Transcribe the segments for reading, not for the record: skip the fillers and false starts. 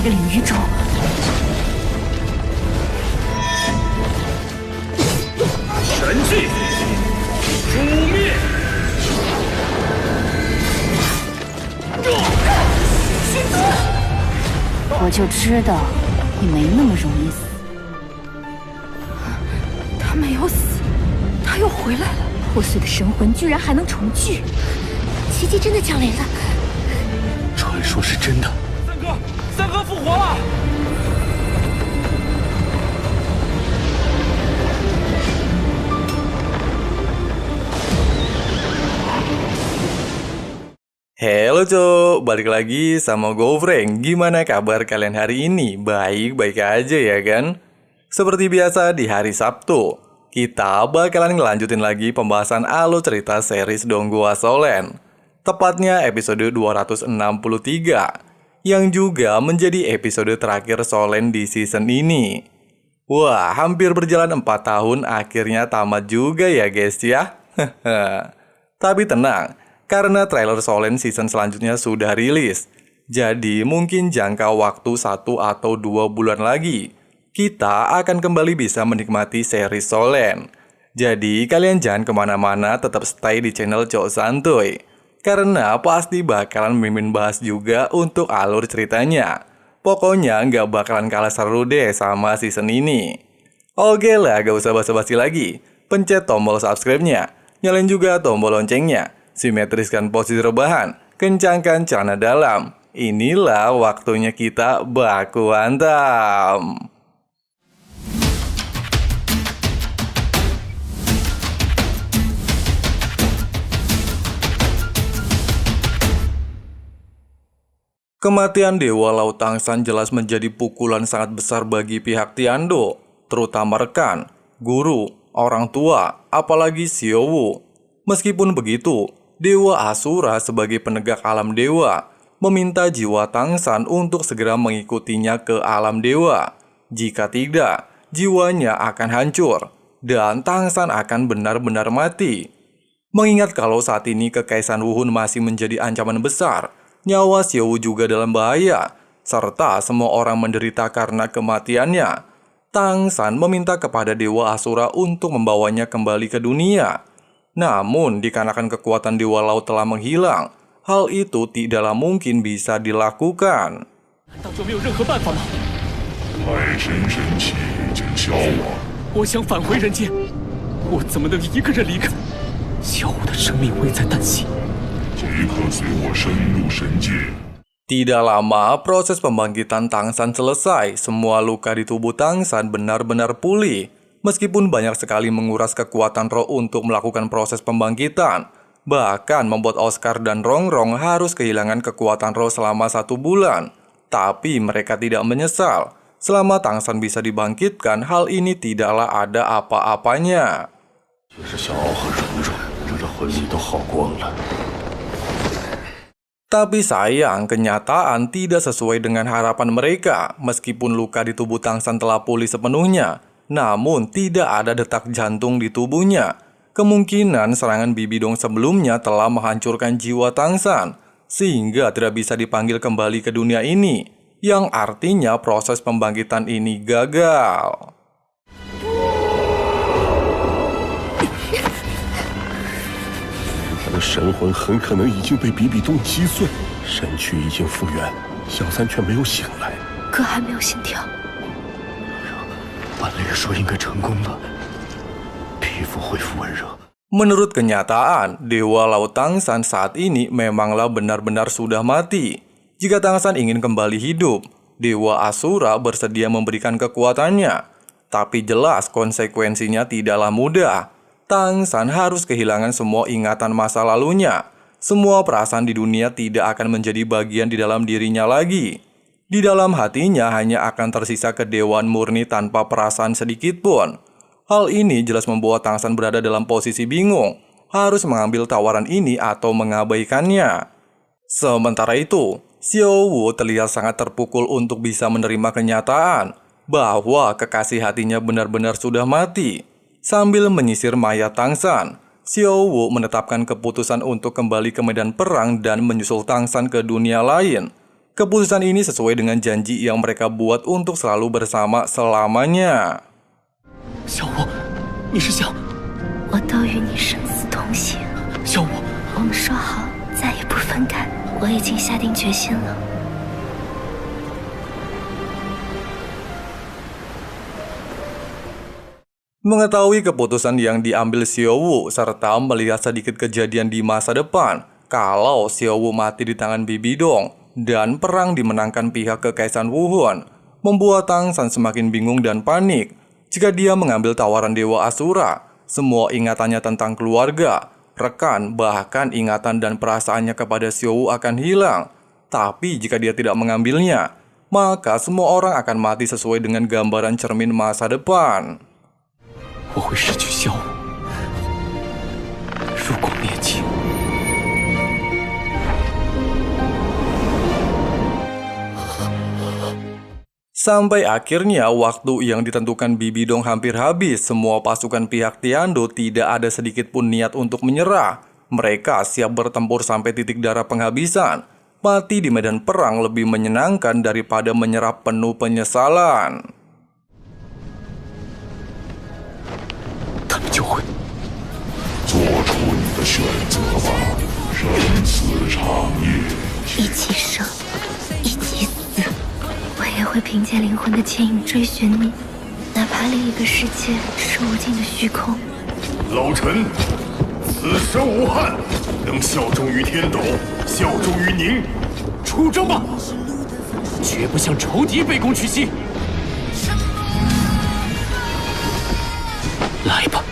这个领域中。神器，诛灭！心子，我就知道你没那么容易死。他没有死，他又回来了。破碎的神魂居然还能重聚，奇迹真的降临了。传说是真的。三哥复活了！Halo cok, balik lagi sama gue Frank. Gimana kabar kalian hari ini? Baik-baik aja ya kan? Seperti biasa di hari Sabtu, kita bakalan ngelanjutin lagi pembahasan alur cerita series Donghua Shonen. Tepatnya episode 263, yang juga menjadi episode terakhir Shonen di season ini. Wah, hampir berjalan 4 tahun akhirnya tamat juga ya guys ya. Tapi tenang, karena trailer Shonen season selanjutnya sudah rilis. Jadi mungkin jangka waktu 1 atau 2 bulan lagi, kita akan kembali bisa menikmati seri Shonen. Jadi kalian jangan kemana-mana, tetap stay di channel Cok Santuy, karena pasti bakalan mimin bahas juga untuk alur ceritanya. Pokoknya nggak bakalan kalah seru deh sama season ini. Oke lah, gak usah basa-basi lagi. Pencet tombol subscribe-nya, nyalain juga tombol loncengnya, simetriskan posisi rebahan, kencangkan celana dalam. Inilah waktunya kita baku hantam. Kematian Dewa Laut Tangsan jelas menjadi pukulan sangat besar bagi pihak Tiando, terutama rekan, guru, orang tua, apalagi Xiaowu. Meskipun begitu, Dewa Asura sebagai penegak alam dewa meminta jiwa Tangsan untuk segera mengikutinya ke alam dewa. Jika tidak, jiwanya akan hancur dan Tangsan akan benar-benar mati. Mengingat kalau saat ini Kekaisaran Wuhun masih menjadi ancaman besar, nyawa Xiaowu juga dalam bahaya, serta semua orang menderita karena kematiannya, Tangsan meminta kepada Dewa Asura untuk membawanya kembali ke dunia. Namun, dikarenakan kekuatan Dewa Laut telah menghilang, hal itu tidaklah mungkin bisa dilakukan. Tidak lama, proses pembangkitan Tangsan selesai. Semua luka di tubuh Tangsan benar-benar pulih. Meskipun banyak sekali menguras kekuatan roh untuk melakukan proses pembangkitan, bahkan membuat Oscar dan Rongrong harus kehilangan kekuatan roh selama 1 bulan. Tapi mereka tidak menyesal. Selama Tangsan bisa dibangkitkan, hal ini tidaklah ada apa-apanya. Tapi sayang, kenyataan tidak sesuai dengan harapan mereka. Meskipun luka di tubuh Tangsan telah pulih sepenuhnya, namun tidak ada detak jantung di tubuhnya. Kemungkinan serangan Bibidong sebelumnya telah menghancurkan jiwa Tangsan, sehingga tidak bisa dipanggil kembali ke dunia ini, yang artinya proses pembangkitan ini gagal. Menurut kenyataan, Dewa Laut Tangsan saat ini memanglah benar-benar sudah mati. Jika Tangsan ingin kembali hidup, Dewa Asura bersedia memberikan kekuatannya. Tapi jelas konsekuensinya tidaklah mudah. Tangsan harus kehilangan semua ingatan masa lalunya. Semua perasaan di dunia tidak akan menjadi bagian di dalam dirinya lagi. Di dalam hatinya hanya akan tersisa kedewaan murni tanpa perasaan sedikit pun. Hal ini jelas membuat Tangsan berada dalam posisi bingung, harus mengambil tawaran ini atau mengabaikannya. Sementara itu, Xiaowu terlihat sangat terpukul untuk bisa menerima kenyataan bahwa kekasih hatinya benar-benar sudah mati. Sambil menyisir mayat Tangsan, Xiaowu menetapkan keputusan untuk kembali ke medan perang dan menyusul Tangsan ke dunia lain. Keputusan ini sesuai dengan janji yang mereka buat untuk selalu bersama selamanya. 小五，你是想……我都与你生死同行。小五，我们说好再也不分开，我已经下定决心了。 Mengetahui keputusan yang diambil Xiaowu serta melihat sedikit kejadian di masa depan kalau Xiaowu mati di tangan Bibi Dong dan perang dimenangkan pihak Kekaisaran Wuhan, membuat Tang San semakin bingung dan panik. Jika dia mengambil tawaran Dewa Asura, semua ingatannya tentang keluarga, rekan, bahkan ingatan dan perasaannya kepada Xiaowu akan hilang. Tapi jika dia tidak mengambilnya, maka semua orang akan mati sesuai dengan gambaran cermin masa depan. 我会失去小五。如果灭迹， Sampai akhirnya waktu yang ditentukan Bibi Dong hampir habis. Semua pasukan pihak Tiando tidak ada sedikit pun niat untuk menyerah. Mereka siap bertempur sampai titik darah penghabisan. Mati di medan perang lebih menyenangkan daripada menyerah penuh penyesalan. 他们就会做出你的选择吧，生死长夜。一起生，一起死。我也会凭借灵魂的牵引追寻你，哪怕另一个世界是无尽的虚空。老臣此生无憾，能效忠于天斗，效忠于您。出征吧，绝不向仇敌卑躬屈膝。 来吧。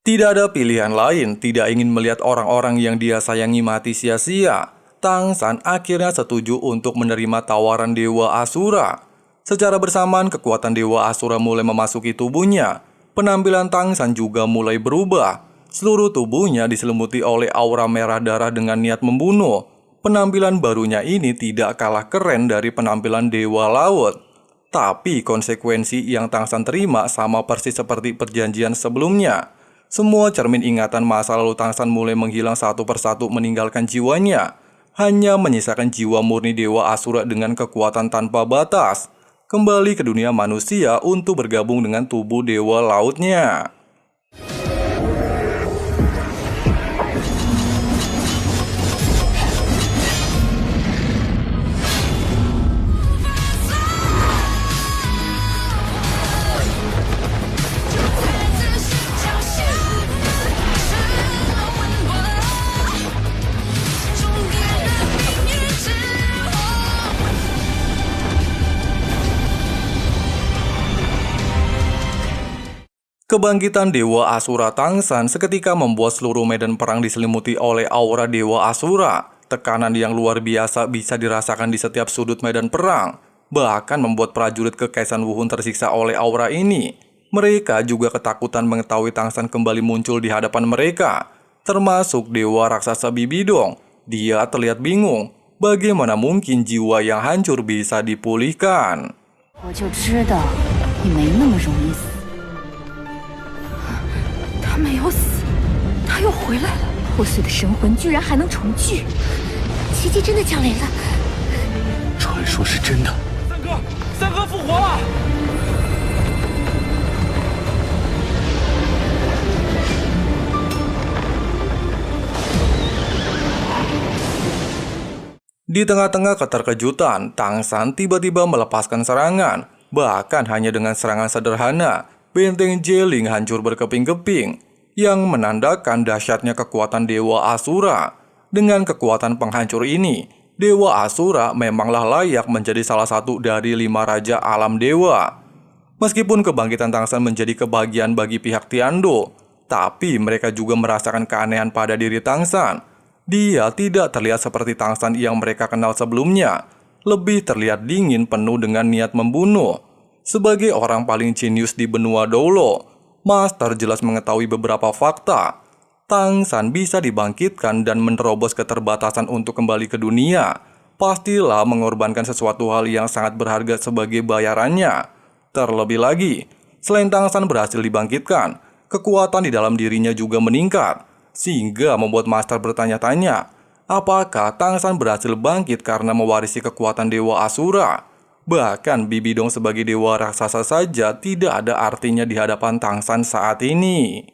Tidak ada pilihan lain, tidak ingin melihat orang-orang yang dia sayangi mati sia-sia. Tang San akhirnya setuju untuk menerima tawaran Dewa Asura. Secara bersamaan kekuatan Dewa Asura mulai memasuki tubuhnya. Penampilan Tang San juga mulai berubah. Seluruh tubuhnya diselimuti oleh aura merah darah dengan niat membunuh. Penampilan barunya ini tidak kalah keren dari penampilan Dewa Laut. Tapi konsekuensi yang Tang San terima sama persis seperti perjanjian sebelumnya. Semua cermin ingatan masa lalu Tang San mulai menghilang satu persatu meninggalkan jiwanya. Hanya menyisakan jiwa murni Dewa Asura dengan kekuatan tanpa batas. Kembali ke dunia manusia untuk bergabung dengan tubuh Dewa Lautnya. Kebangkitan Dewa Asura Tang San seketika membuat seluruh medan perang diselimuti oleh aura Dewa Asura. Tekanan yang luar biasa bisa dirasakan di setiap sudut medan perang. Bahkan membuat prajurit Kekaisaran Wuhan tersiksa oleh aura ini. Mereka juga ketakutan mengetahui Tang San kembali muncul di hadapan mereka. Termasuk Dewa Raksasa Bibi Dong. Dia terlihat bingung. Bagaimana mungkin jiwa yang hancur bisa dipulihkan? 我就知道你没那么容易死。 他没有死，他又回来了。破碎的神魂居然还能重聚，奇迹真的降临了。传说是真的。三哥复活了！ Di tengah-tengah keterkejutan, Tang San tiba-tiba melepaskan serangan. Bahkan hanya dengan serangan sederhana, benteng Jeling hancur berkeping-keping, yang menandakan dahsyatnya kekuatan Dewa Asura. Dengan kekuatan penghancur ini, Dewa Asura memanglah layak menjadi salah satu dari 5 raja alam dewa. Meskipun kebangkitan Tang San menjadi kebahagiaan bagi pihak Tiando, tapi mereka juga merasakan keanehan pada diri Tang San. Dia tidak terlihat seperti Tang San yang mereka kenal sebelumnya, lebih terlihat dingin penuh dengan niat membunuh. Sebagai orang paling jenius di benua Doulo, Master jelas mengetahui beberapa fakta. Tang San bisa dibangkitkan dan menerobos keterbatasan untuk kembali ke dunia. Pastilah mengorbankan sesuatu hal yang sangat berharga sebagai bayarannya. Terlebih lagi, selain Tang San berhasil dibangkitkan, kekuatan di dalam dirinya juga meningkat. Sehingga membuat Master bertanya-tanya, Apakah Tangsan berhasil bangkit karena mewarisi kekuatan Dewa Asura? Bahkan Bibidong sebagai dewa raksasa saja tidak ada artinya di hadapan Tangsan saat ini.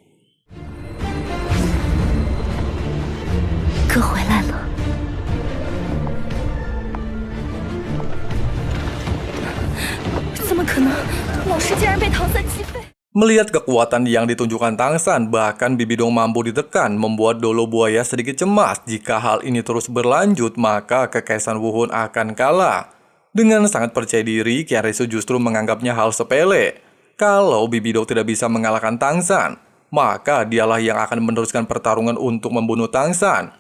哥回来了。怎么可能？老师竟然被唐三击飞！ Melihat kekuatan yang ditunjukkan Tangsan, bahkan Bibidong mampu ditekan, membuat Dolo Buaya sedikit cemas. Jika hal ini terus berlanjut, maka kekaisaran Wuhun akan kalah. Dengan sangat percaya diri, Qianrensu justru menganggapnya hal sepele. Kalau Bibidong tidak bisa mengalahkan Tangsan, maka dialah yang akan meneruskan pertarungan untuk membunuh Tangsan.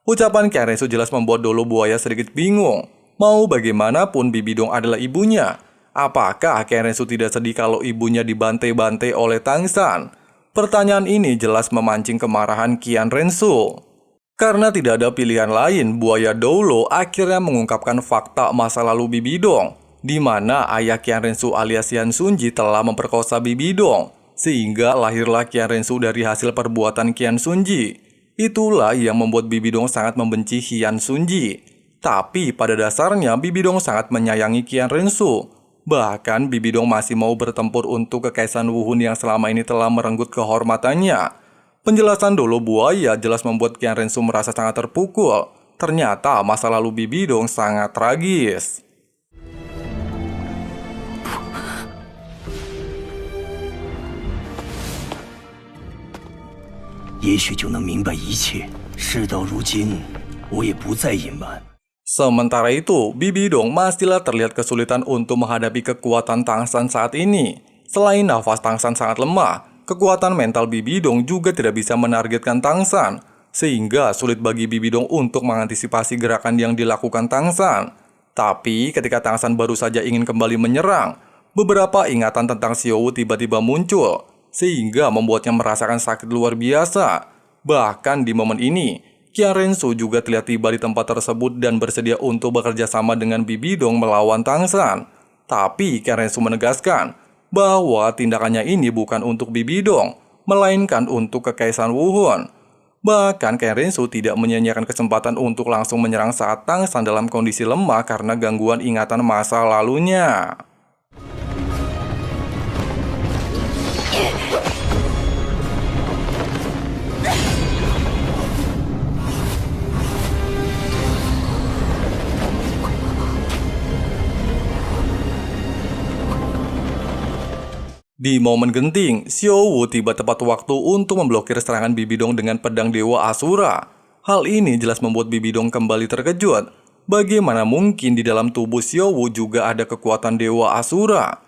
Ucapan Qianrensu jelas membuat Dolo Buaya sedikit bingung. Mau bagaimanapun Bibidong adalah ibunya. Apakah Qianrensu tidak sedih kalau ibunya dibantai-bantai oleh Tangsan? Pertanyaan ini jelas memancing kemarahan Qianrensu. Karena tidak ada pilihan lain, Buaya Dolo akhirnya mengungkapkan fakta masa lalu Bibidong, di mana ayah Qianrensu alias Qian Sunji telah memperkosa Bibidong, sehingga lahirlah Qianrensu dari hasil perbuatan Qian Sunji. Itulah yang membuat Bibidong sangat membenci Qian Sunji. Tapi pada dasarnya Bibidong sangat menyayangi Qianrensu. Bahkan Bibidong masih mau bertempur untuk kekaisaran Wuhun yang selama ini telah merenggut kehormatannya. Penjelasan Dolo Buaya jelas membuat Qianrensu merasa sangat terpukul. Ternyata masa lalu Bibidong sangat tragis. 也许就能明白一切。事到如今，我也不再隐瞒。 Sementara itu, Bibidong masihlah terlihat kesulitan untuk menghadapi kekuatan Tangsan saat ini. Selain nafas Tangsan sangat lemah, kekuatan mental Bibidong juga tidak bisa menargetkan Tangsan, sehingga sulit bagi Bibidong untuk mengantisipasi gerakan yang dilakukan Tangsan. Tapi ketika Tangsan baru saja ingin kembali menyerang, beberapa ingatan tentang Xiaowu tiba-tiba muncul, sehingga membuatnya merasakan sakit luar biasa. Bahkan di momen ini, Qianrensu juga terlihat tiba di tempat tersebut dan bersedia untuk bekerja sama dengan Bibidong melawan Tangsan. Tapi Qianrensu menegaskan bahwa tindakannya ini bukan untuk Bibidong, melainkan untuk kekaisaran Wuhun. Bahkan Qianrensu tidak menyia-nyiakan kesempatan untuk langsung menyerang saat Tangsan dalam kondisi lemah karena gangguan ingatan masa lalunya. Di momen genting, Xiaowu tiba tepat waktu untuk memblokir serangan Bibidong dengan pedang Dewa Asura. Hal ini jelas membuat Bibidong kembali terkejut. Bagaimana mungkin di dalam tubuh Xiaowu juga ada kekuatan Dewa Asura?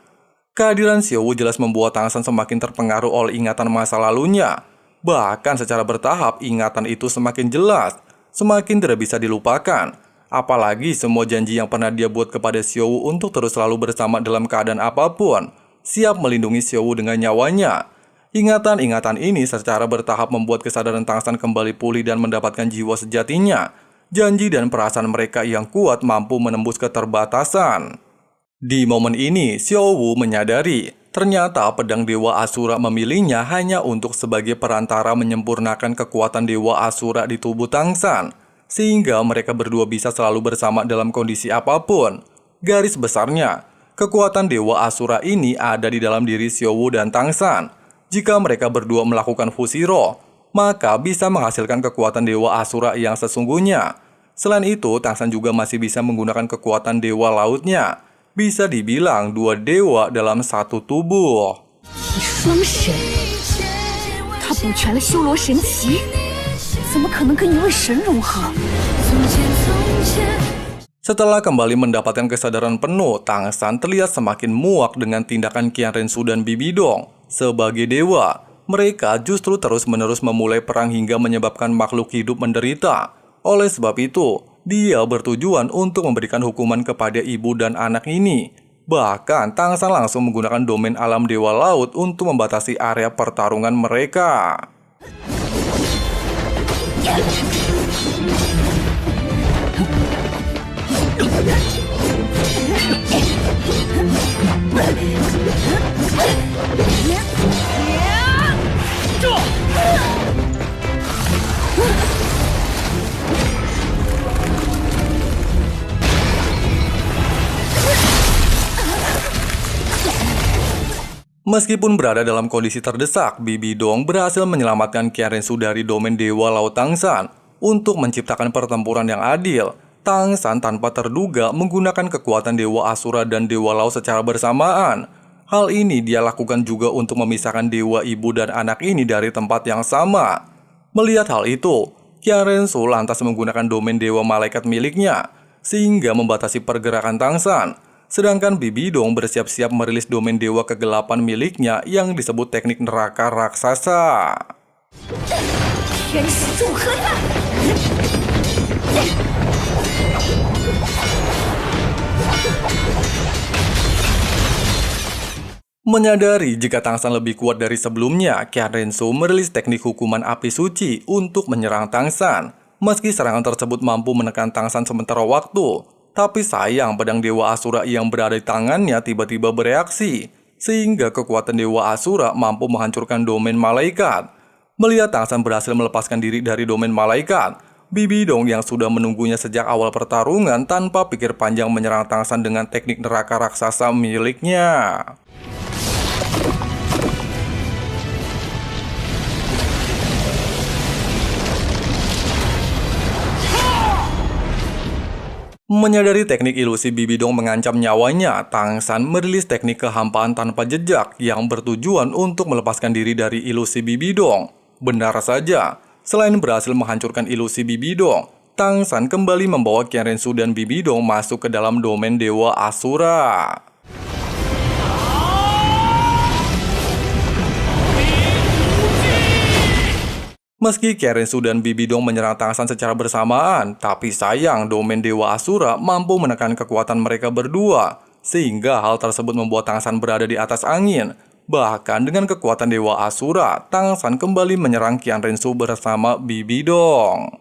Kehadiran Xiaowu jelas membuat Tangsan semakin terpengaruh oleh ingatan masa lalunya. Bahkan secara bertahap, ingatan itu semakin jelas, semakin tidak bisa dilupakan. Apalagi semua janji yang pernah dia buat kepada Xiaowu untuk terus selalu bersama dalam keadaan apapun, siap melindungi Xiaowu dengan nyawanya. Ingatan-ingatan ini secara bertahap membuat kesadaran Tangsan kembali pulih dan mendapatkan jiwa sejatinya. Janji dan perasaan mereka yang kuat mampu menembus keterbatasan. Di momen ini, Xiaowu menyadari ternyata pedang Dewa Asura memilihnya hanya untuk sebagai perantara menyempurnakan kekuatan Dewa Asura di tubuh Tangsan, sehingga mereka berdua bisa selalu bersama dalam kondisi apapun. Garis besarnya, kekuatan Dewa Asura ini ada di dalam diri Xiaowu dan Tangsan. Jika mereka berdua melakukan fusi roh, maka bisa menghasilkan kekuatan Dewa Asura yang sesungguhnya. Selain itu, Tangsan juga masih bisa menggunakan kekuatan Dewa Lautnya. Bisa dibilang dua dewa dalam satu tubuh. 以双神，他补全了修罗神奇，怎么可能跟一位神融合？ Setelah kembali mendapatkan kesadaran penuh, Tangsan terlihat semakin muak dengan tindakan Qianrensu dan Bibidong. Sebagai dewa, mereka justru terus-menerus memulai perang hingga menyebabkan makhluk hidup menderita. Oleh sebab itu, dia bertujuan untuk memberikan hukuman kepada ibu dan anak ini. Bahkan, Tangsan langsung menggunakan domain alam Dewa Laut untuk membatasi area pertarungan mereka. Meskipun berada dalam kondisi terdesak, Bibi Dong berhasil menyelamatkan Qian Rensu dari domain Dewa Laut Tangsan untuk menciptakan pertempuran yang adil. Tangsan tanpa terduga menggunakan kekuatan Dewa Asura dan Dewa Laut secara bersamaan. Hal ini dia lakukan juga untuk memisahkan Dewa Ibu dan anak ini dari tempat yang sama. Melihat hal itu, Qian Rensu lantas menggunakan domain Dewa Malaikat miliknya, sehingga membatasi pergerakan Tangsan. Sedangkan Bibi Dong bersiap-siap merilis domain Dewa Kegelapan miliknya yang disebut teknik neraka raksasa. Menyadari jika Tangsan lebih kuat dari sebelumnya, Qian Rensu merilis teknik hukuman api suci untuk menyerang Tangsan. Meski serangan tersebut mampu menekan Tangsan sementara waktu, tapi sayang pedang Dewa Asura yang berada di tangannya tiba-tiba bereaksi, sehingga kekuatan Dewa Asura mampu menghancurkan domain malaikat. Melihat Tangsan berhasil melepaskan diri dari domain malaikat, Bibi Dong yang sudah menunggunya sejak awal pertarungan tanpa pikir panjang menyerang Tangsan dengan teknik neraka raksasa miliknya. Menyadari teknik ilusi Bibi Dong mengancam nyawanya, Tangsan merilis teknik kehampaan tanpa jejak yang bertujuan untuk melepaskan diri dari ilusi Bibi Dong. Benar saja, selain berhasil menghancurkan ilusi Bibi Dong, Tangsan kembali membawa Qian Rensu dan Bibi Dong masuk ke dalam domain Dewa Asura. Meski Qian Rensu dan Bibi Dong menyerang Tangsan secara bersamaan, tapi sayang domain Dewa Asura mampu menekan kekuatan mereka berdua, sehingga hal tersebut membuat Tangsan berada di atas angin. Bahkan dengan kekuatan Dewa Asura, Tangsan kembali menyerang Qian Rensu bersama Bibi Dong.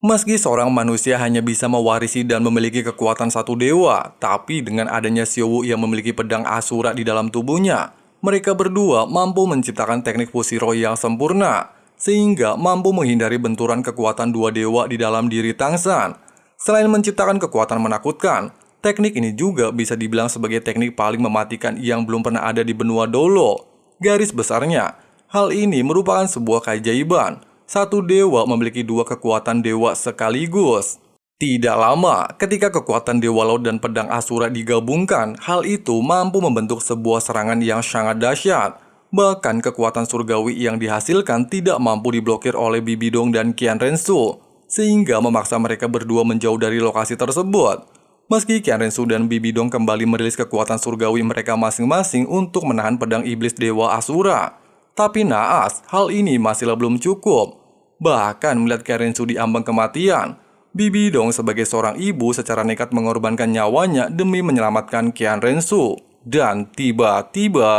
Meski seorang manusia hanya bisa mewarisi dan memiliki kekuatan satu dewa, tapi dengan adanya Xiaowu yang memiliki pedang Asura di dalam tubuhnya, mereka berdua mampu menciptakan teknik fusi roh yang sempurna, sehingga mampu menghindari benturan kekuatan dua dewa di dalam diri Tangsan. Selain menciptakan kekuatan menakutkan, teknik ini juga bisa dibilang sebagai teknik paling mematikan yang belum pernah ada di benua Dolo. Garis besarnya, hal ini merupakan sebuah keajaiban. Satu dewa memiliki dua kekuatan dewa sekaligus. Tidak lama, ketika kekuatan Dewa Laut dan pedang Asura digabungkan, hal itu mampu membentuk sebuah serangan yang sangat dahsyat. Bahkan kekuatan surgawi yang dihasilkan tidak mampu diblokir oleh Bibi Dong dan Qian Rensu, sehingga memaksa mereka berdua menjauh dari lokasi tersebut. Meski Qian Rensu dan Bibi Dong kembali merilis kekuatan surgawi mereka masing-masing untuk menahan pedang iblis Dewa Asura, tapi naas, hal ini masih belum cukup. Bahkan melihat Qian Rensu di ambang kematian, Bibi Dong sebagai seorang ibu secara nekat mengorbankan nyawanya demi menyelamatkan Qian Rensu. Dan tiba-tiba...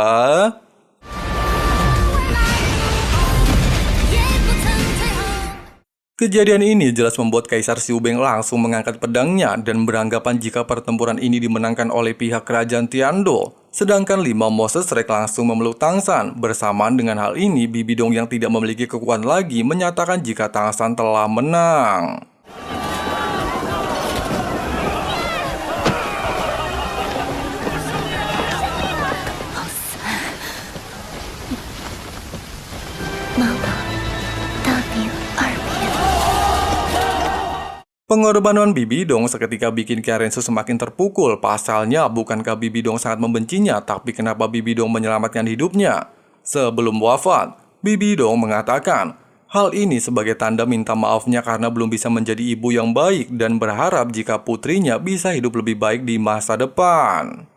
Kejadian ini jelas membuat Kaisar Xiu Beng langsung mengangkat pedangnya dan beranggapan jika pertempuran ini dimenangkan oleh pihak kerajaan Tiando. Sedangkan 5 Moses Rex langsung memeluk Tangsan. Bersamaan dengan hal ini, Bibi Dong yang tidak memiliki kekuatan lagi menyatakan jika Tangsan telah menang. Pengorbanan Bibi Dong seketika bikin Qian Rensu semakin terpukul. Pasalnya, bukankah Bibi Dong sangat membencinya, tapi kenapa Bibi Dong menyelamatkan hidupnya? Sebelum wafat, Bibi Dong mengatakan, hal ini sebagai tanda minta maafnya karena belum bisa menjadi ibu yang baik dan berharap jika putrinya bisa hidup lebih baik di masa depan.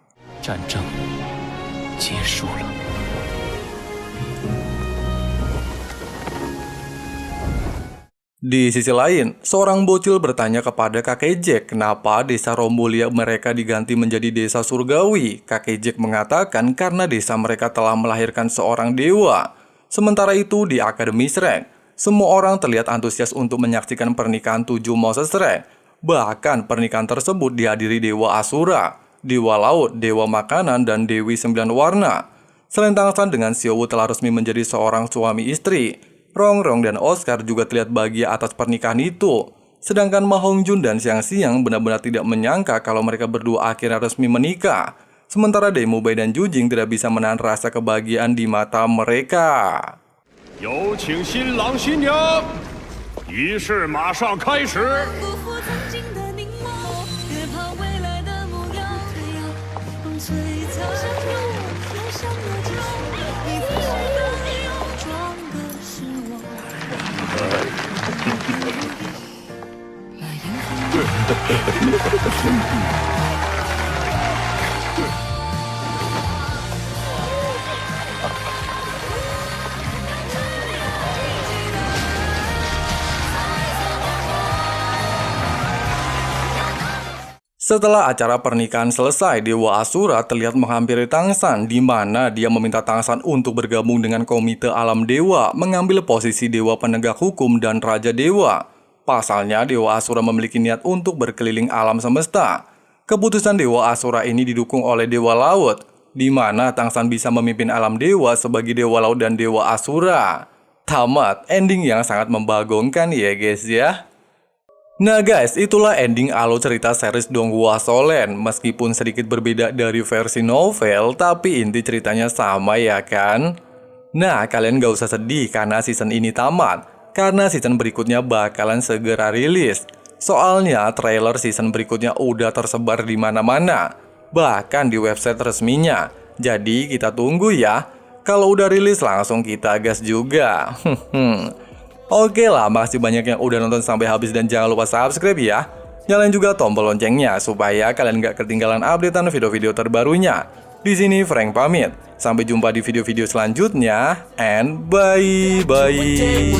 Di sisi lain, seorang bocil bertanya kepada kakek Jack kenapa desa Rombulia mereka diganti menjadi desa surgawi. Kakek Jack mengatakan karena desa mereka telah melahirkan seorang dewa. Sementara itu di Akademi Shrek, semua orang terlihat antusias untuk menyaksikan pernikahan 7 Moses Rex. Bahkan pernikahan tersebut dihadiri Dewa Asura, Dewa Laut, Dewa Makanan, dan Dewi 9 Warna. Selain Tangshan dengan Xiaowu telah resmi menjadi seorang suami istri, Rongrong dan Oscar juga terlihat bahagia atas pernikahan itu. Sedangkan Ma Hongjun dan Xiang Xiang benar-benar tidak menyangka kalau mereka berdua akhirnya resmi menikah. Sementara Dai Mubai dan Ju Jing tidak bisa menahan rasa kebahagiaan di mata mereka. 有请新郎新娘，仪式马上开始。 辜负曾经的凝望，别怕未来的模样。退让，璀璨相拥，又像热酒，你覆水的理由，装个失望。那烟火。 Setelah acara pernikahan selesai, Dewa Asura terlihat menghampiri Tangshan, di mana dia meminta Tangshan untuk bergabung dengan Komite Alam Dewa, mengambil posisi Dewa Penegak Hukum dan Raja Dewa. Pasalnya, Dewa Asura memiliki niat untuk berkeliling alam semesta. Keputusan Dewa Asura ini didukung oleh Dewa Laut, di mana Tangshan bisa memimpin alam dewa sebagai Dewa Laut dan Dewa Asura. Tamat, ending yang sangat membagongkan ya guys ya. Nah guys, itulah ending alur cerita series Donghua Shonen. Meskipun sedikit berbeda dari versi novel, tapi inti ceritanya sama ya kan? Nah, kalian gak usah sedih karena season ini tamat, karena season berikutnya bakalan segera rilis. Soalnya trailer season berikutnya udah tersebar di mana-mana, bahkan di website resminya. Jadi kita tunggu ya. Kalau udah rilis langsung kita gas juga. Oke lah, makasih banyak yang udah nonton sampai habis dan jangan lupa subscribe ya. Nyalain juga tombol loncengnya supaya kalian gak ketinggalan updatean video-video terbarunya. Di sini Frank pamit. Sampai jumpa di video-video selanjutnya and bye-bye.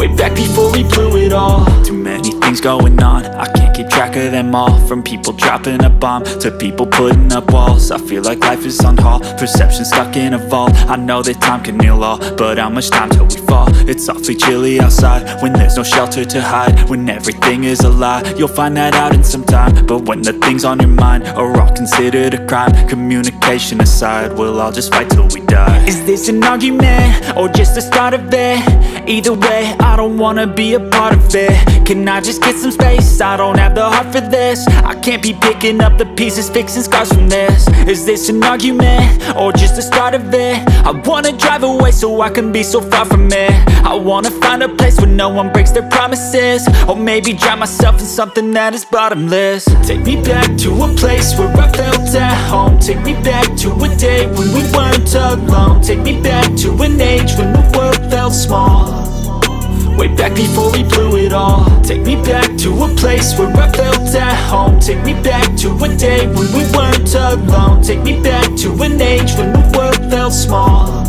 Way back before we blew it all. Too many things going on, I can't keep track of them all. From people dropping a bomb to people putting up walls. I feel like life is on hold, perception stuck in a vault. I know that time can heal all, but how much time till we fall? It's awfully chilly outside, when there's no shelter to hide. When everything is a lie, you'll find that out in some time. But when the things on your mind are all considered a crime, communication aside, we'll all just fight till we die. Is this an argument, or just the start of it? Either way, I don't wanna be a part of it. Can I just get some space? I don't have the heart for this. I can't be picking up the pieces, fixing scars from this. Is this an argument, or just the start of it? I wanna drive away so I can be so far from it. I wanna find a place where no one breaks their promises. Or maybe drown myself in something that is bottomless. Take me back to a place where I felt at home. Take me back to a day when we weren't alone. Take me back to an age when the world felt small. Way back before we blew it all. Take me back to a place where I felt at home. Take me back to a day when we weren't alone. Take me back to an age when the world felt small.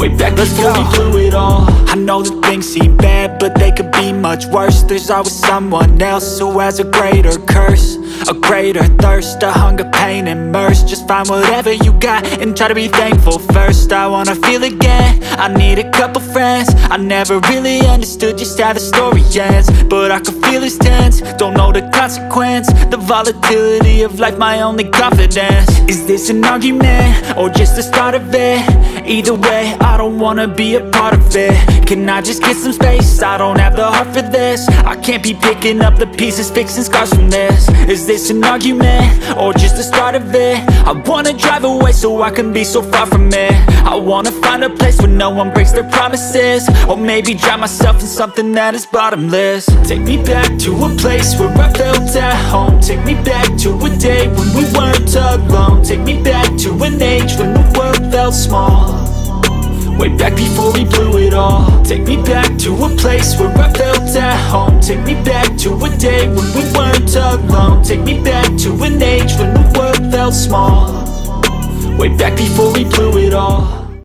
Way back before we blew it all. I know that things seem bad, but they could be much worse. There's always someone else who has a greater curse, a greater thirst, a hunger, pain, and mercy. Just find whatever you got and try to be thankful first. I wanna feel again, I need a couple friends. I never really understood just how the story ends, but I can feel it's tense, don't know the consequence. The volatility of life, my only confidence. Is this an argument, or just the start of it? Either way, I don't wanna be a part of it. Can I just get some space? I don't have the heart for this. I can't be picking up the pieces, fixing scars from this. Is this an argument, or just the start of it? I wanna drive away so I can be so far from it. I wanna find a place where no one breaks their promises. Or maybe drown myself in something that is bottomless. Take me back to a place where I felt at home. Take me back to a day when we weren't alone. Take me back to an age when the world felt small. Way back before we blew it all. Take me back to a place where I felt at home. Take me back to a day when we weren't alone. Take me back to an age when the world felt small. Way back before we blew it all.